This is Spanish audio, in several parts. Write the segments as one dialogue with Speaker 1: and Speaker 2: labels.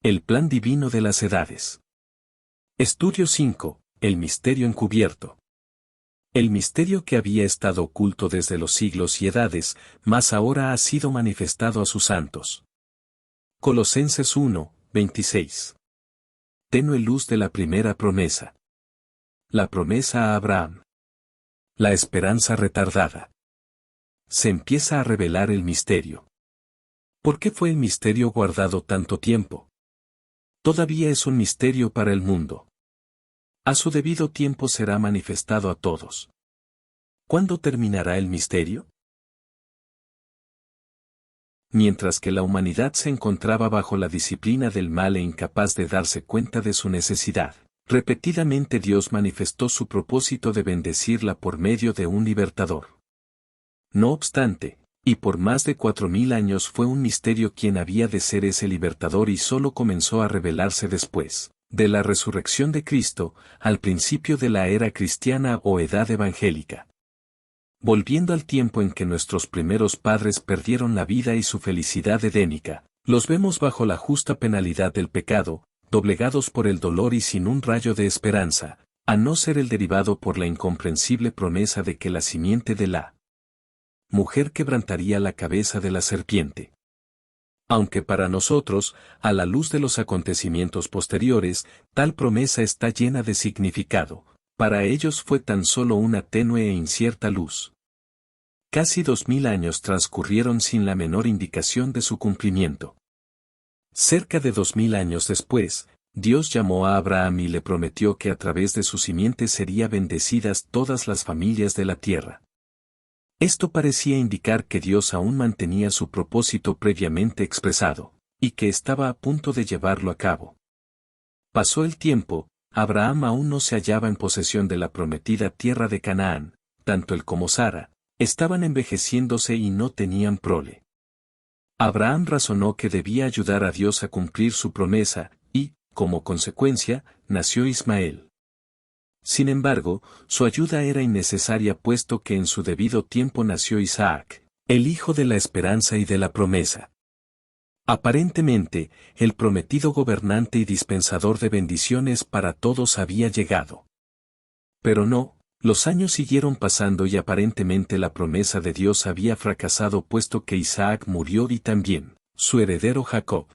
Speaker 1: El plan divino de las edades. Estudio 5. El misterio encubierto. El misterio que había estado oculto desde los siglos y edades, mas ahora ha sido manifestado a sus santos. Colosenses 1, 26. Tenue luz de la primera promesa. La promesa a Abraham. La esperanza retardada. Se empieza a revelar el misterio. ¿Por qué fue el misterio guardado tanto tiempo? Todavía es un misterio para el mundo. A su debido tiempo será manifestado a todos. ¿Cuándo terminará el misterio? Mientras que la humanidad se encontraba bajo la disciplina del mal e incapaz de darse cuenta de su necesidad, repetidamente Dios manifestó su propósito de bendecirla por medio de un libertador. No obstante, y por más de 4000 años fue un misterio quién había de ser ese libertador y solo comenzó a revelarse después de la resurrección de Cristo, al principio de la era cristiana o edad evangélica. Volviendo al tiempo en que nuestros primeros padres perdieron la vida y su felicidad edénica, los vemos bajo la justa penalidad del pecado, doblegados por el dolor y sin un rayo de esperanza, a no ser el derivado por la incomprensible promesa de que la simiente de la mujer quebrantaría la cabeza de la serpiente. Aunque para nosotros, a la luz de los acontecimientos posteriores, tal promesa está llena de significado, para ellos fue tan solo una tenue e incierta luz. Casi 2000 años transcurrieron sin la menor indicación de su cumplimiento. Cerca de 2000 años después, Dios llamó a Abraham y le prometió que a través de su simiente serían bendecidas todas las familias de la tierra. Esto parecía indicar que Dios aún mantenía su propósito previamente expresado, y que estaba a punto de llevarlo a cabo. Pasó el tiempo, Abraham aún no se hallaba en posesión de la prometida tierra de Canaán, tanto él como Sara, estaban envejeciéndose y no tenían prole. Abraham razonó que debía ayudar a Dios a cumplir su promesa, y, como consecuencia, nació Ismael. Sin embargo, su ayuda era innecesaria puesto que en su debido tiempo nació Isaac, el hijo de la esperanza y de la promesa. Aparentemente, el prometido gobernante y dispensador de bendiciones para todos había llegado. Pero no, los años siguieron pasando y aparentemente la promesa de Dios había fracasado puesto que Isaac murió y también, su heredero Jacob.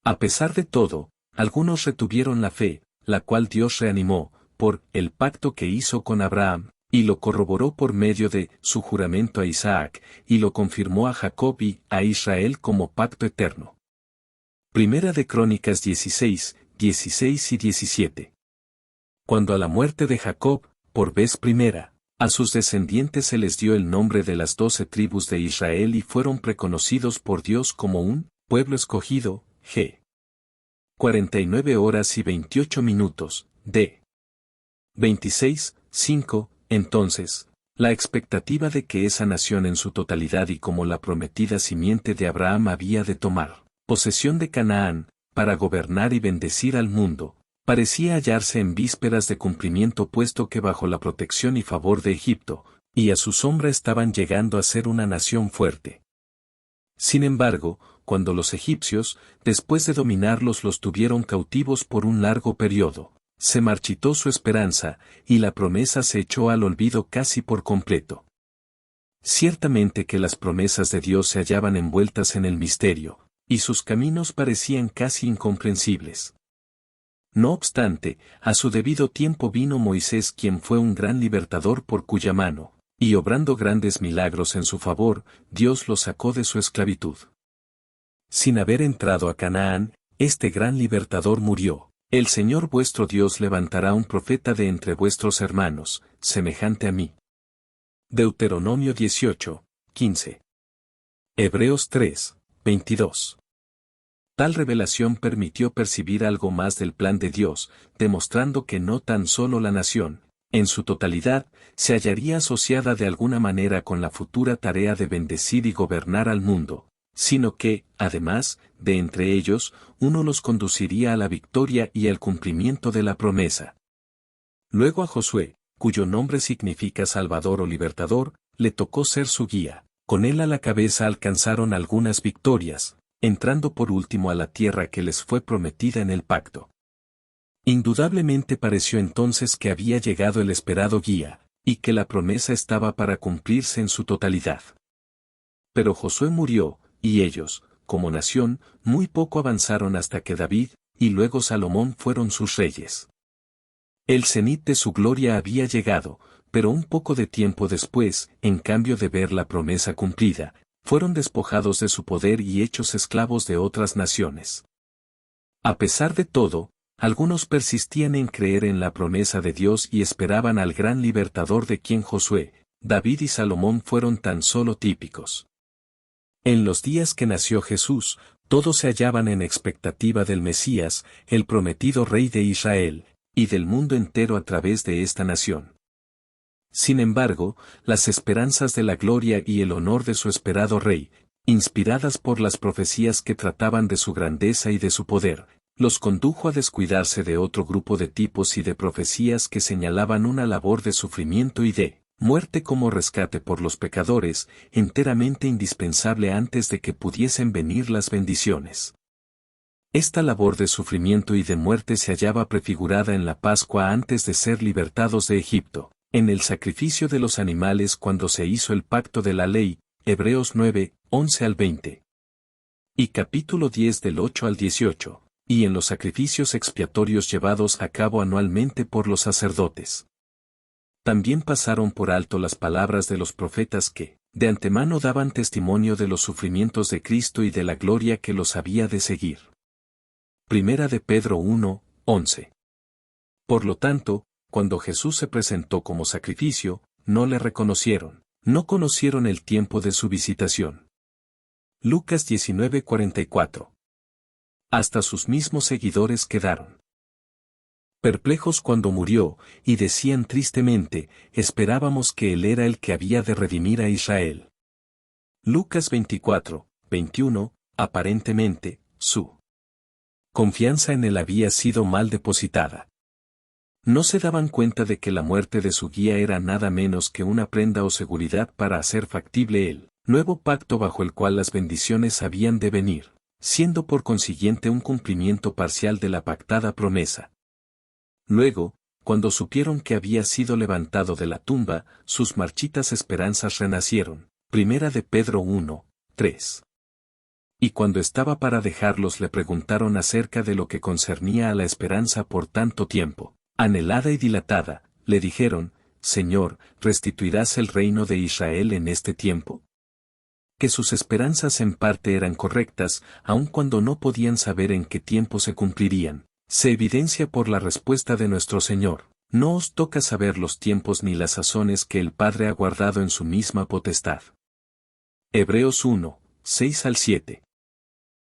Speaker 1: A pesar de todo, algunos retuvieron la fe, la cual Dios reanimó, por el pacto que hizo con Abraham, y lo corroboró por medio de su juramento a Isaac, y lo confirmó a Jacob y a Israel como pacto eterno. Primera de Crónicas 16, 16 y 17. Cuando a la muerte de Jacob, por vez primera, a sus descendientes se les dio el nombre de las 12 tribus de Israel y fueron preconocidos por Dios como un pueblo escogido, g. 49 horas y 28 minutos, d. 26, 5, entonces, la expectativa de que esa nación en su totalidad y como la prometida simiente de Abraham había de tomar posesión de Canaán, para gobernar y bendecir al mundo, parecía hallarse en vísperas de cumplimiento puesto que bajo la protección y favor de Egipto, y a su sombra estaban llegando a ser una nación fuerte. Sin embargo, cuando los egipcios, después de dominarlos los tuvieron cautivos por un largo periodo, se marchitó su esperanza, y la promesa se echó al olvido casi por completo. Ciertamente que las promesas de Dios se hallaban envueltas en el misterio, y sus caminos parecían casi incomprensibles. No obstante, a su debido tiempo vino Moisés quien fue un gran libertador por cuya mano, y obrando grandes milagros en su favor, Dios lo sacó de su esclavitud. Sin haber entrado a Canaán, este gran libertador murió. El Señor vuestro Dios levantará un profeta de entre vuestros hermanos, semejante a mí. Deuteronomio 18, 15. Hebreos 3, 22. Tal revelación permitió percibir algo más del plan de Dios, demostrando que no tan solo la nación, en su totalidad, se hallaría asociada de alguna manera con la futura tarea de bendecir y gobernar al mundo, sino que, además, de entre ellos, uno los conduciría a la victoria y al cumplimiento de la promesa. Luego a Josué, cuyo nombre significa Salvador o Libertador, le tocó ser su guía. Con él a la cabeza alcanzaron algunas victorias, entrando por último a la tierra que les fue prometida en el pacto. Indudablemente pareció entonces que había llegado el esperado guía, y que la promesa estaba para cumplirse en su totalidad. Pero Josué murió, y ellos, como nación, muy poco avanzaron hasta que David, y luego Salomón fueron sus reyes. El cenit de su gloria había llegado, pero un poco de tiempo después, en cambio de ver la promesa cumplida, fueron despojados de su poder y hechos esclavos de otras naciones. A pesar de todo, algunos persistían en creer en la promesa de Dios y esperaban al gran libertador de quien Josué, David y Salomón fueron tan solo típicos. En los días que nació Jesús, todos se hallaban en expectativa del Mesías, el prometido Rey de Israel, y del mundo entero a través de esta nación. Sin embargo, las esperanzas de la gloria y el honor de su esperado Rey, inspiradas por las profecías que trataban de su grandeza y de su poder, los condujo a descuidarse de otro grupo de tipos y de profecías que señalaban una labor de sufrimiento y de muerte como rescate por los pecadores, enteramente indispensable antes de que pudiesen venir las bendiciones. Esta labor de sufrimiento y de muerte se hallaba prefigurada en la Pascua antes de ser libertados de Egipto, en el sacrificio de los animales cuando se hizo el pacto de la ley, Hebreos 9, 11 al 20. Y capítulo 10 del 8 al 18, y en los sacrificios expiatorios llevados a cabo anualmente por los sacerdotes. También pasaron por alto las palabras de los profetas que, de antemano daban testimonio de los sufrimientos de Cristo y de la gloria que los había de seguir. Primera de Pedro 1, 11. Por lo tanto, cuando Jesús se presentó como sacrificio, no le reconocieron, no conocieron el tiempo de su visitación. Lucas 19, 44. Hasta sus mismos seguidores quedaron perplejos cuando murió, y decían tristemente, esperábamos que él era el que había de redimir a Israel. Lucas 24, 21, aparentemente, su confianza en él había sido mal depositada. No se daban cuenta de que la muerte de su guía era nada menos que una prenda o seguridad para hacer factible el nuevo pacto bajo el cual las bendiciones habían de venir, siendo por consiguiente un cumplimiento parcial de la pactada promesa. Luego, cuando supieron que había sido levantado de la tumba, sus marchitas esperanzas renacieron. Primera de Pedro 1, 3. Y cuando estaba para dejarlos le preguntaron acerca de lo que concernía a la esperanza por tanto tiempo, anhelada y dilatada, le dijeron, Señor, ¿restituirás el reino de Israel en este tiempo? Que sus esperanzas en parte eran correctas, aun cuando no podían saber en qué tiempo se cumplirían. Se evidencia por la respuesta de nuestro Señor, no os toca saber los tiempos ni las sazones que el Padre ha guardado en su misma potestad. Hebreos 1, 6 al 7.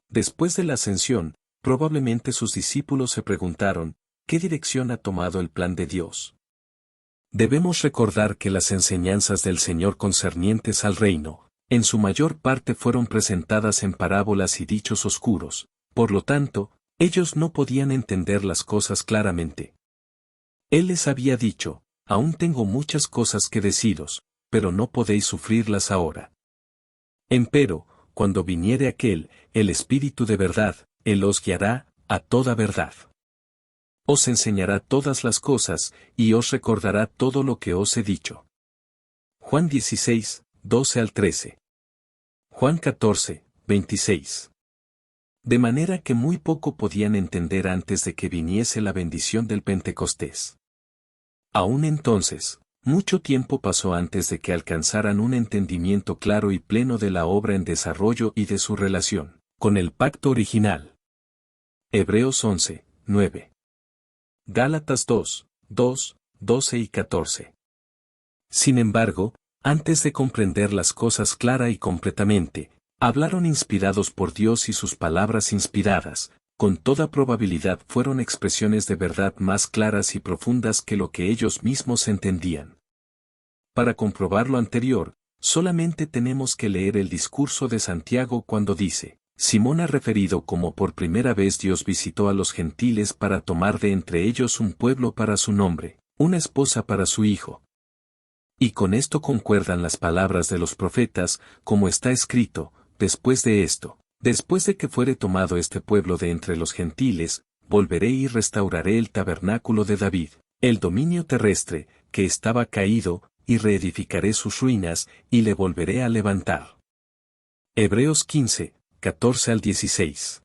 Speaker 1: Después de la ascensión, probablemente sus discípulos se preguntaron, ¿qué dirección ha tomado el plan de Dios? Debemos recordar que las enseñanzas del Señor concernientes al reino, en su mayor parte fueron presentadas en parábolas y dichos oscuros, por lo tanto, ellos no podían entender las cosas claramente. Él les había dicho, aún tengo muchas cosas que deciros, pero no podéis sufrirlas ahora. Empero, cuando viniere aquel, el Espíritu de verdad, Él os guiará a toda verdad. Os enseñará todas las cosas, y os recordará todo lo que os he dicho. Juan 16, 12 al 13. Juan 14, 26. De manera que muy poco podían entender antes de que viniese la bendición del Pentecostés. Aún entonces, mucho tiempo pasó antes de que alcanzaran un entendimiento claro y pleno de la obra en desarrollo y de su relación con el pacto original. Hebreos 11, 9. Gálatas 2, 2, 12 y 14. Sin embargo, antes de comprender las cosas clara y completamente, hablaron inspirados por Dios y sus palabras inspiradas, con toda probabilidad fueron expresiones de verdad más claras y profundas que lo que ellos mismos entendían. Para comprobar lo anterior, solamente tenemos que leer el discurso de Santiago cuando dice, Simón ha referido cómo por primera vez Dios visitó a los gentiles para tomar de entre ellos un pueblo para su nombre, una esposa para su hijo. Y con esto concuerdan las palabras de los profetas, como está escrito, después de esto, Después de que fuere tomado este pueblo de entre los gentiles, volveré y restauraré el tabernáculo de David, el dominio terrestre, que estaba caído, y reedificaré sus ruinas, y le volveré a levantar. Hebreos 15, 14 al 16.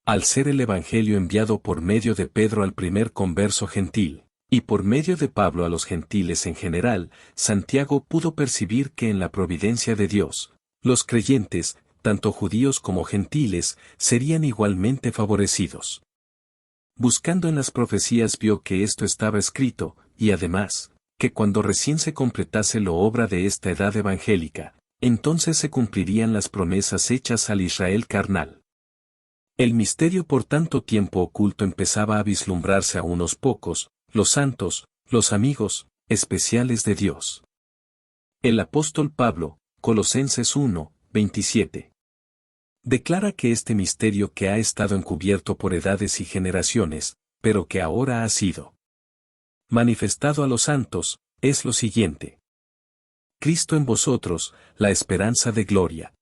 Speaker 1: Al ser el Evangelio enviado por medio de Pedro al primer converso gentil, y por medio de Pablo a los gentiles en general, Santiago pudo percibir que en la providencia de Dios, los creyentes, tanto judíos como gentiles, serían igualmente favorecidos. Buscando en las profecías vio que esto estaba escrito, y además, que cuando recién se completase la obra de esta edad evangélica, entonces se cumplirían las promesas hechas al Israel carnal. El misterio por tanto tiempo oculto empezaba a vislumbrarse a unos pocos, los santos, los amigos, especiales de Dios. El apóstol Pablo, Colosenses 1, 27. Declara que este misterio que ha estado encubierto por edades y generaciones, pero que ahora ha sido manifestado a los santos, es lo siguiente. Cristo en vosotros, la esperanza de gloria.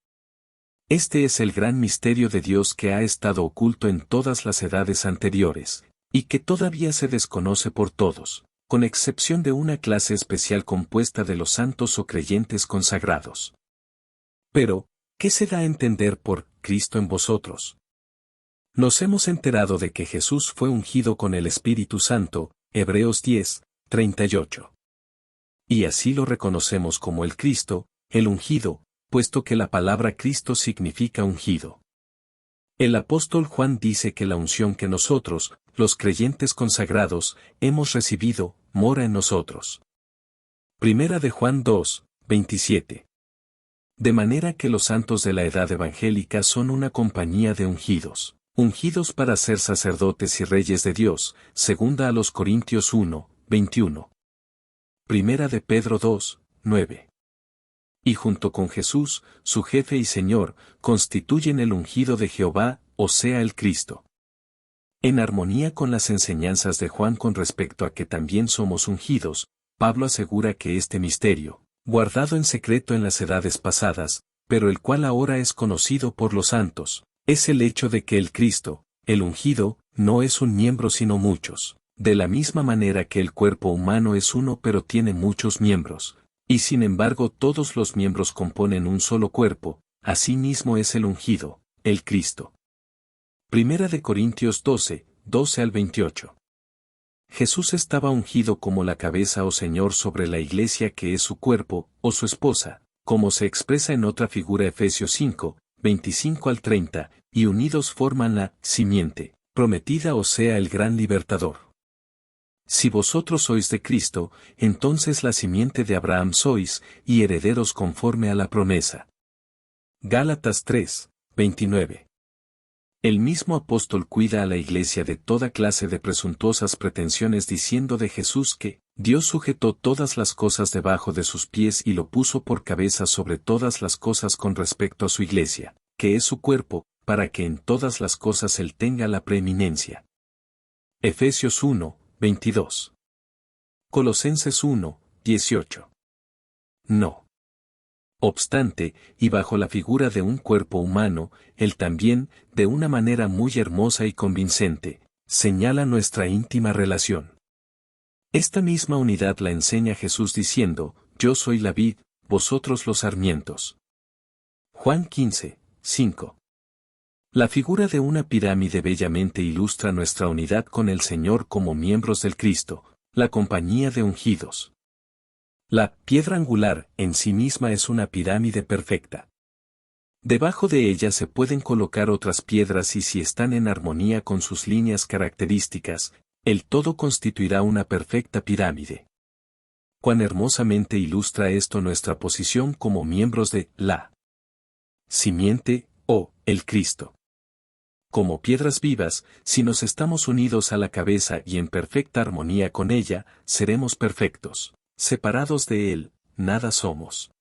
Speaker 1: Este es el gran misterio de Dios que ha estado oculto en todas las edades anteriores, y que todavía se desconoce por todos, con excepción de una clase especial compuesta de los santos o creyentes consagrados. Pero, ¿qué se da a entender por Cristo en vosotros? Nos hemos enterado de que Jesús fue ungido con el Espíritu Santo, Hebreos 10, 38. Y así lo reconocemos como el Cristo, el ungido, puesto que la palabra Cristo significa ungido. El apóstol Juan dice que la unción que nosotros, los creyentes consagrados, hemos recibido, mora en nosotros. Primera de Juan 2, 27. De manera que los santos de la edad evangélica son una compañía de ungidos, ungidos para ser sacerdotes y reyes de Dios, segunda a los Corintios 1, 21. Primera de Pedro 2, 9. Y junto con Jesús, su jefe y Señor, constituyen el ungido de Jehová, o sea el Cristo. En armonía con las enseñanzas de Juan con respecto a que también somos ungidos, Pablo asegura que este misterio, guardado en secreto en las edades pasadas, pero el cual ahora es conocido por los santos, es el hecho de que el Cristo, el ungido, no es un miembro sino muchos, de la misma manera que el cuerpo humano es uno pero tiene muchos miembros, y sin embargo todos los miembros componen un solo cuerpo, así mismo es el ungido, el Cristo. Primera de Corintios 12, 12 al 28. Jesús estaba ungido como la cabeza o Señor sobre la iglesia que es su cuerpo, o su esposa, como se expresa en otra figura Efesios 5, 25 al 30, y unidos forman la simiente, prometida o sea el gran libertador. Si vosotros sois de Cristo, entonces la simiente de Abraham sois, y herederos conforme a la promesa. Gálatas 3, 29. El mismo apóstol cuida a la iglesia de toda clase de presuntuosas pretensiones diciendo de Jesús que, Dios sujetó todas las cosas debajo de sus pies y lo puso por cabeza sobre todas las cosas con respecto a su iglesia, que es su cuerpo, para que en todas las cosas Él tenga la preeminencia. Efesios 1, 22. Colosenses 1, 18. No obstante, y bajo la figura de un cuerpo humano, Él también, de una manera muy hermosa y convincente, señala nuestra íntima relación. Esta misma unidad la enseña Jesús diciendo, Yo soy la vid, vosotros los sarmientos. Juan 15, 5. La figura de una pirámide bellamente ilustra nuestra unidad con el Señor como miembros del Cristo, la compañía de ungidos. La piedra angular en sí misma es una pirámide perfecta. Debajo de ella se pueden colocar otras piedras y si están en armonía con sus líneas características, el todo constituirá una perfecta pirámide. Cuán hermosamente ilustra esto nuestra posición como miembros de la simiente, o el Cristo. Como piedras vivas, si nos estamos unidos a la cabeza y en perfecta armonía con ella, seremos perfectos. Separados de Él, nada somos.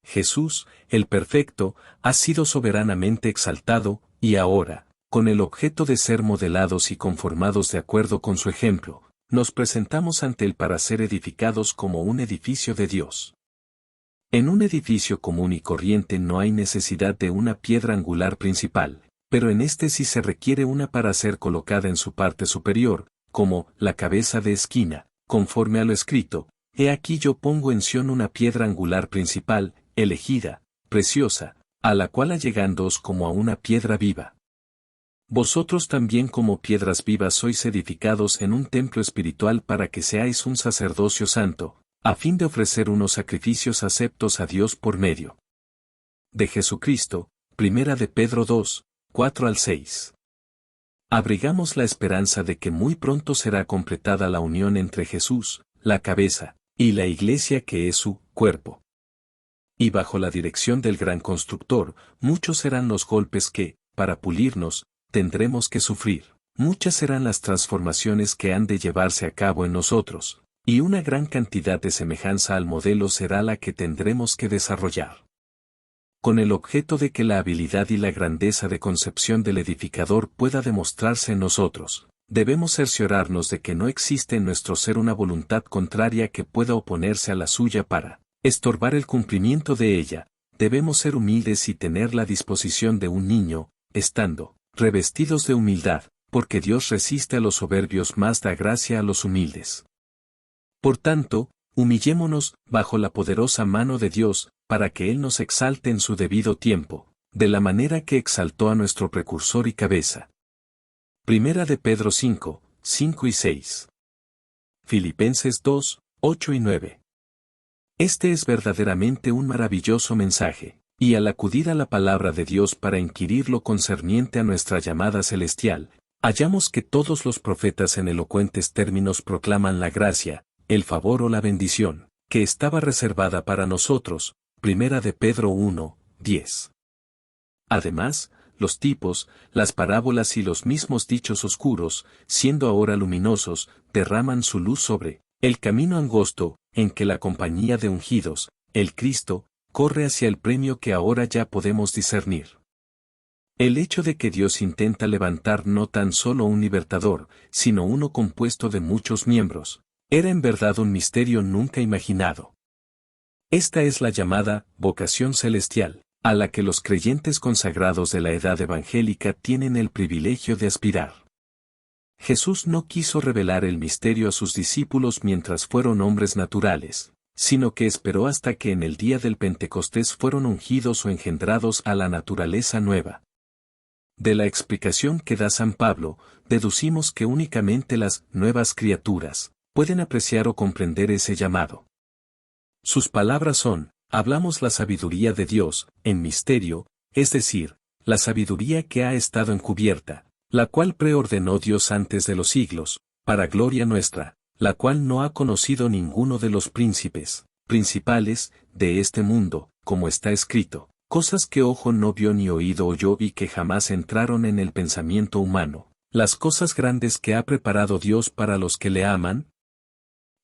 Speaker 1: Jesús, el perfecto, ha sido soberanamente exaltado, y ahora, con el objeto de ser modelados y conformados de acuerdo con su ejemplo, nos presentamos ante Él para ser edificados como un edificio de Dios. En un edificio común y corriente no hay necesidad de una piedra angular principal, pero en este sí se requiere una para ser colocada en su parte superior, como la cabeza de esquina, conforme a lo escrito: He aquí yo pongo en Sión una piedra angular principal, elegida, preciosa, a la cual allegándoos como a una piedra viva. Vosotros también como piedras vivas sois edificados en un templo espiritual para que seáis un sacerdocio santo, a fin de ofrecer unos sacrificios aceptos a Dios por medio de Jesucristo. Primera de Pedro 2, 4 al 6. Abrigamos la esperanza de que muy pronto será completada la unión entre Jesús, la cabeza, y la Iglesia que es su cuerpo. Y bajo la dirección del gran constructor, muchos serán los golpes que, para pulirnos, tendremos que sufrir. Muchas serán las transformaciones que han de llevarse a cabo en nosotros, y una gran cantidad de semejanza al modelo será la que tendremos que desarrollar. Con el objeto de que la habilidad y la grandeza de concepción del edificador pueda demostrarse en nosotros, debemos cerciorarnos de que no existe en nuestro ser una voluntad contraria que pueda oponerse a la suya para estorbar el cumplimiento de ella. Debemos ser humildes y tener la disposición de un niño, estando revestidos de humildad, porque Dios resiste a los soberbios mas da gracia a los humildes. Por tanto, humillémonos bajo la poderosa mano de Dios, para que Él nos exalte en su debido tiempo, de la manera que exaltó a nuestro precursor y cabeza. Primera de Pedro 5, 5 y 6. Filipenses 2, 8 y 9. Este es verdaderamente un maravilloso mensaje, y al acudir a la palabra de Dios para inquirir lo concerniente a nuestra llamada celestial, hallamos que todos los profetas en elocuentes términos proclaman la gracia, el favor o la bendición, que estaba reservada para nosotros. Primera de Pedro 1, 10. Además, los tipos, las parábolas y los mismos dichos oscuros, siendo ahora luminosos, derraman su luz sobre el camino angosto, en que la compañía de ungidos, el Cristo, corre hacia el premio que ahora ya podemos discernir. El hecho de que Dios intenta levantar no tan solo un libertador, sino uno compuesto de muchos miembros, era en verdad un misterio nunca imaginado. Esta es la llamada vocación celestial, a la que los creyentes consagrados de la edad evangélica tienen el privilegio de aspirar. Jesús no quiso revelar el misterio a sus discípulos mientras fueron hombres naturales, sino que esperó hasta que en el día del Pentecostés fueron ungidos o engendrados a la naturaleza nueva. De la explicación que da San Pablo, deducimos que únicamente las nuevas criaturas pueden apreciar o comprender ese llamado. Sus palabras son: hablamos la sabiduría de Dios, en misterio, es decir, la sabiduría que ha estado encubierta, la cual preordenó Dios antes de los siglos, para gloria nuestra, la cual no ha conocido ninguno de los príncipes, principales, de este mundo, como está escrito, cosas que ojo no vio ni oído oyó y que jamás entraron en el pensamiento humano, las cosas grandes que ha preparado Dios para los que le aman.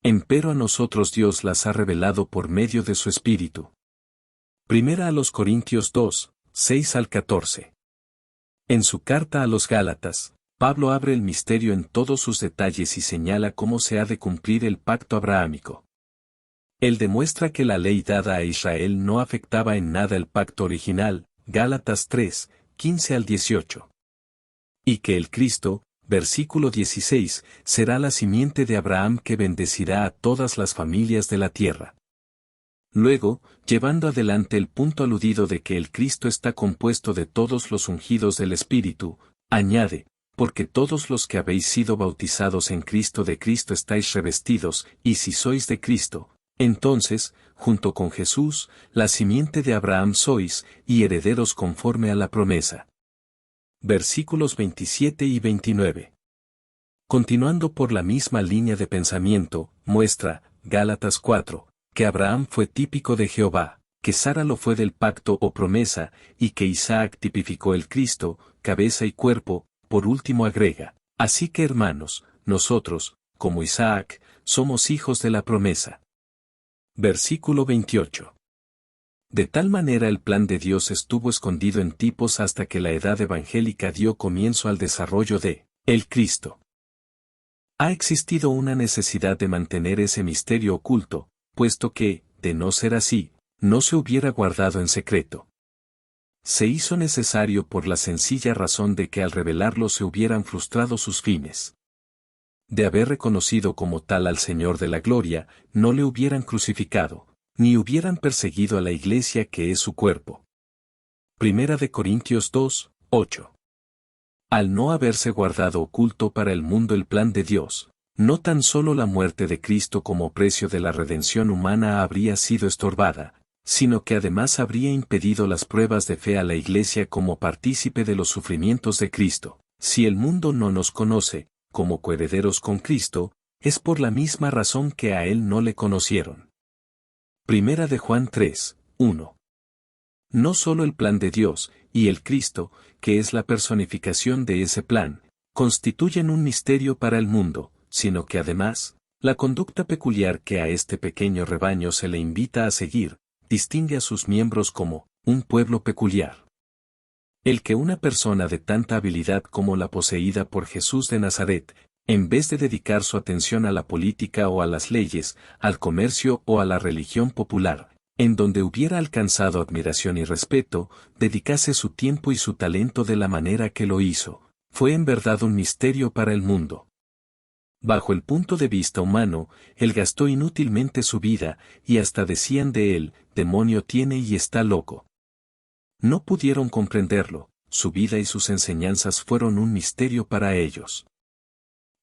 Speaker 1: Empero a nosotros Dios las ha revelado por medio de su Espíritu. Primera a los Corintios 2, 6 al 14. En su carta a los Gálatas, Pablo abre el misterio en todos sus detalles y señala cómo se ha de cumplir el pacto abrahámico. Él demuestra que la ley dada a Israel no afectaba en nada el pacto original, Gálatas 3, 15 al 18. Y que el Cristo, versículo 16, será la simiente de Abraham que bendecirá a todas las familias de la tierra. Luego, llevando adelante el punto aludido de que el Cristo está compuesto de todos los ungidos del Espíritu, añade: porque todos los que habéis sido bautizados en Cristo de Cristo estáis revestidos, y si sois de Cristo, entonces, junto con Jesús, la simiente de Abraham sois, y herederos conforme a la promesa. Versículos 27 y 29. Continuando por la misma línea de pensamiento, muestra, Gálatas 4, que Abraham fue típico de Jehová, que Sara lo fue del pacto o promesa, y que Isaac tipificó el Cristo, cabeza y cuerpo. Por último agrega: así que hermanos, nosotros, como Isaac, somos hijos de la promesa. Versículo 28. De tal manera el plan de Dios estuvo escondido en tipos hasta que la edad evangélica dio comienzo al desarrollo de el Cristo. Ha existido una necesidad de mantener ese misterio oculto, puesto que, de no ser así, no se hubiera guardado en secreto. Se hizo necesario por la sencilla razón de que al revelarlo se hubieran frustrado sus fines. De haber reconocido como tal al Señor de la Gloria, no le hubieran crucificado, ni hubieran perseguido a la Iglesia que es su cuerpo. Primera de Corintios 2, 8. Al no haberse guardado oculto para el mundo el plan de Dios, no tan solo la muerte de Cristo como precio de la redención humana habría sido estorbada, sino que además habría impedido las pruebas de fe a la Iglesia como partícipe de los sufrimientos de Cristo. Si el mundo no nos conoce, como coherederos con Cristo, es por la misma razón que a Él no le conocieron. Primera de Juan 3, 1. No solo el plan de Dios, y el Cristo, que es la personificación de ese plan, constituyen un misterio para el mundo, sino que además, la conducta peculiar que a este pequeño rebaño se le invita a seguir, distingue a sus miembros como un pueblo peculiar. El que una persona de tanta habilidad como la poseída por Jesús de Nazaret, en vez de dedicar su atención a la política o a las leyes, al comercio o a la religión popular, en donde hubiera alcanzado admiración y respeto, dedicase su tiempo y su talento de la manera que lo hizo, fue en verdad un misterio para el mundo. Bajo el punto de vista humano, él gastó inútilmente su vida, y hasta decían de él, demonio tiene y está loco. No pudieron comprenderlo, su vida y sus enseñanzas fueron un misterio para ellos.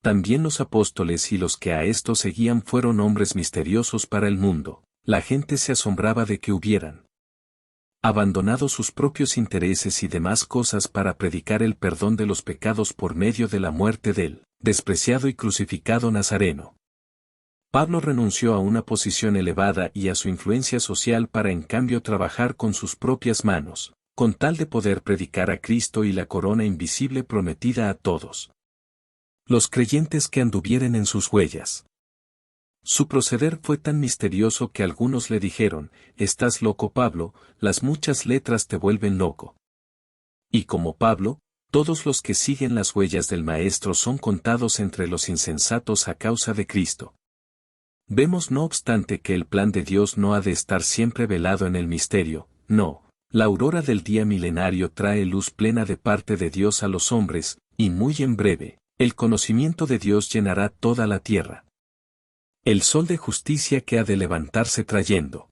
Speaker 1: También los apóstoles y los que a esto seguían fueron hombres misteriosos para el mundo. La gente se asombraba de que hubieran abandonado sus propios intereses y demás cosas para predicar el perdón de los pecados por medio de la muerte del despreciado y crucificado Nazareno. Pablo renunció a una posición elevada y a su influencia social para en cambio trabajar con sus propias manos, con tal de poder predicar a Cristo y la corona invisible prometida a todos los creyentes que anduvieren en sus huellas. Su proceder fue tan misterioso que algunos le dijeron, «Estás loco, Pablo, las muchas letras te vuelven loco». Y como Pablo, todos los que siguen las huellas del Maestro son contados entre los insensatos a causa de Cristo. Vemos no obstante que el plan de Dios no ha de estar siempre velado en el misterio, no, la aurora del día milenario trae luz plena de parte de Dios a los hombres, y muy en breve, el conocimiento de Dios llenará toda la tierra. El sol de justicia que ha de levantarse trayendo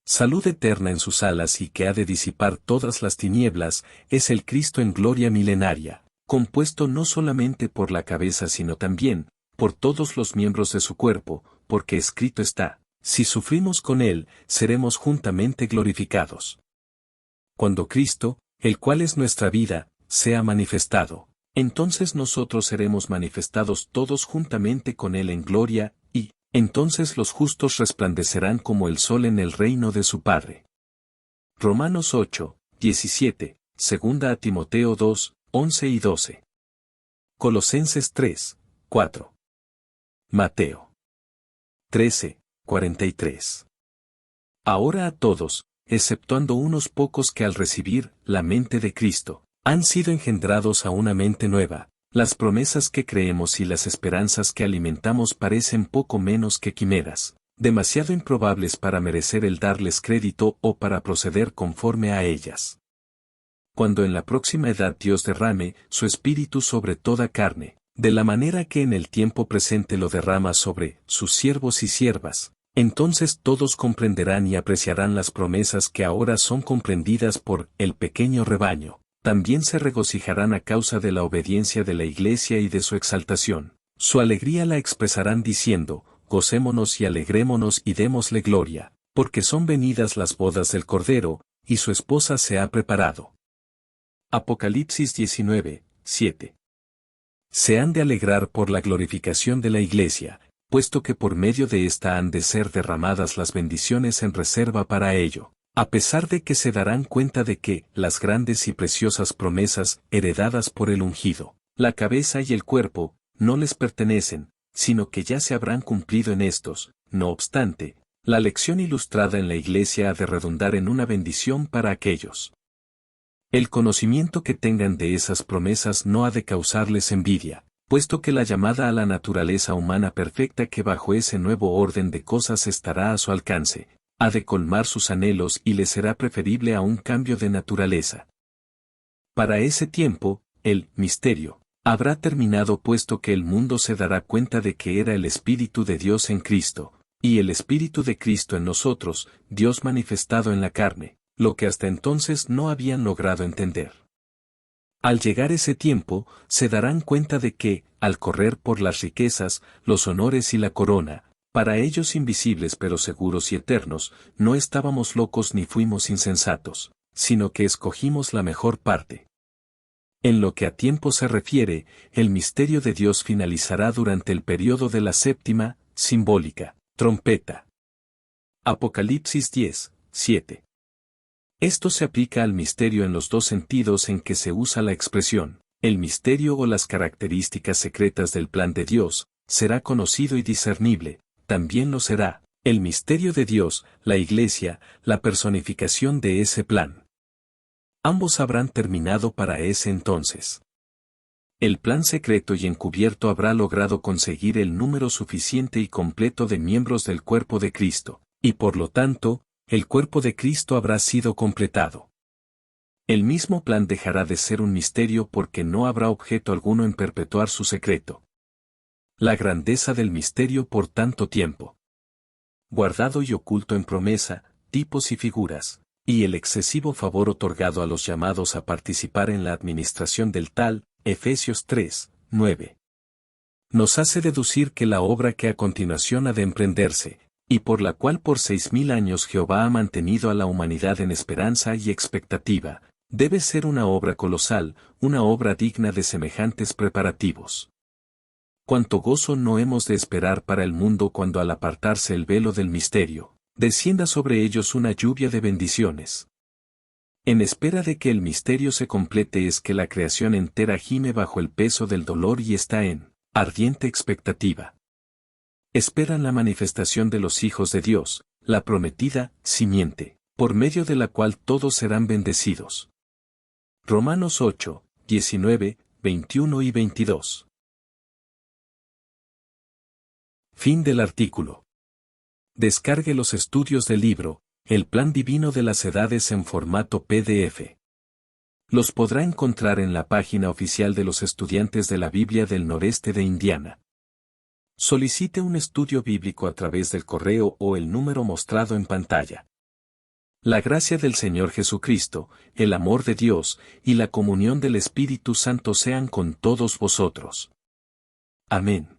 Speaker 1: salud eterna en sus alas y que ha de disipar todas las tinieblas, es el Cristo en gloria milenaria, compuesto no solamente por la cabeza sino también, por todos los miembros de su cuerpo, porque escrito está, si sufrimos con él, seremos juntamente glorificados. Cuando Cristo, el cual es nuestra vida, sea manifestado, entonces nosotros seremos manifestados todos juntamente con él en gloria, y, entonces los justos resplandecerán como el sol en el reino de su Padre. Romanos 8, 17, 2 a Timoteo 2, 11 y 12. Colosenses 3, 4. Mateo 13, 43. Ahora a todos, exceptuando unos pocos que al recibir la mente de Cristo, han sido engendrados a una mente nueva, las promesas que creemos y las esperanzas que alimentamos parecen poco menos que quimeras, demasiado improbables para merecer el darles crédito o para proceder conforme a ellas. Cuando en la próxima edad Dios derrame su espíritu sobre toda carne, de la manera que en el tiempo presente lo derrama sobre sus siervos y siervas, entonces todos comprenderán y apreciarán las promesas que ahora son comprendidas por el pequeño rebaño. También se regocijarán a causa de la obediencia de la Iglesia y de su exaltación. Su alegría la expresarán diciendo, gocémonos y alegrémonos y démosle gloria, porque son venidas las bodas del Cordero, y su esposa se ha preparado. Apocalipsis 19, 7. Se han de alegrar por la glorificación de la Iglesia, puesto que por medio de ésta han de ser derramadas las bendiciones en reserva para ello. A pesar de que se darán cuenta de que las grandes y preciosas promesas heredadas por el ungido, la cabeza y el cuerpo, no les pertenecen, sino que ya se habrán cumplido en estos. No obstante, la lección ilustrada en la Iglesia ha de redundar en una bendición para aquellos. El conocimiento que tengan de esas promesas no ha de causarles envidia, puesto que la llamada a la naturaleza humana perfecta que bajo ese nuevo orden de cosas estará a su alcance, ha de colmar sus anhelos y le será preferible a un cambio de naturaleza. Para ese tiempo, el misterio habrá terminado puesto que el mundo se dará cuenta de que era el Espíritu de Dios en Cristo, y el Espíritu de Cristo en nosotros, Dios manifestado en la carne, lo que hasta entonces no habían logrado entender. Al llegar ese tiempo, se darán cuenta de que, al correr por las riquezas, los honores y la corona, para ellos invisibles pero seguros y eternos, no estábamos locos ni fuimos insensatos, sino que escogimos la mejor parte. En lo que a tiempo se refiere, el misterio de Dios finalizará durante el periodo de la séptima, simbólica, trompeta. Apocalipsis 10, 7. Esto se aplica al misterio en los dos sentidos en que se usa la expresión, el misterio o las características secretas del plan de Dios, será conocido y discernible, también lo será, el misterio de Dios, la Iglesia, la personificación de ese plan. Ambos habrán terminado para ese entonces. El plan secreto y encubierto habrá logrado conseguir el número suficiente y completo de miembros del cuerpo de Cristo, y por lo tanto, el cuerpo de Cristo habrá sido completado. El mismo plan dejará de ser un misterio porque no habrá objeto alguno en perpetuar su secreto. La grandeza del misterio por tanto tiempo, guardado y oculto en promesa, tipos y figuras, y el excesivo favor otorgado a los llamados a participar en la administración del tal, Efesios 3, 9. Nos hace deducir que la obra que a continuación ha de emprenderse, y por la cual por 6000 años Jehová ha mantenido a la humanidad en esperanza y expectativa, debe ser una obra colosal, una obra digna de semejantes preparativos. Cuánto gozo no hemos de esperar para el mundo cuando al apartarse el velo del misterio, descienda sobre ellos una lluvia de bendiciones. En espera de que el misterio se complete es que la creación entera gime bajo el peso del dolor y está en ardiente expectativa. Esperan la manifestación de los hijos de Dios, la prometida simiente, por medio de la cual todos serán bendecidos. Romanos 8, 19, 21 y 22. Fin del artículo. Descargue los estudios del libro, El Plan Divino de las Edades en formato PDF. Los podrá encontrar en la página oficial de los estudiantes de la Biblia del Noreste de Indiana. Solicite un estudio bíblico a través del correo o el número mostrado en pantalla. La gracia del Señor Jesucristo, el amor de Dios y la comunión del Espíritu Santo sean con todos vosotros. Amén.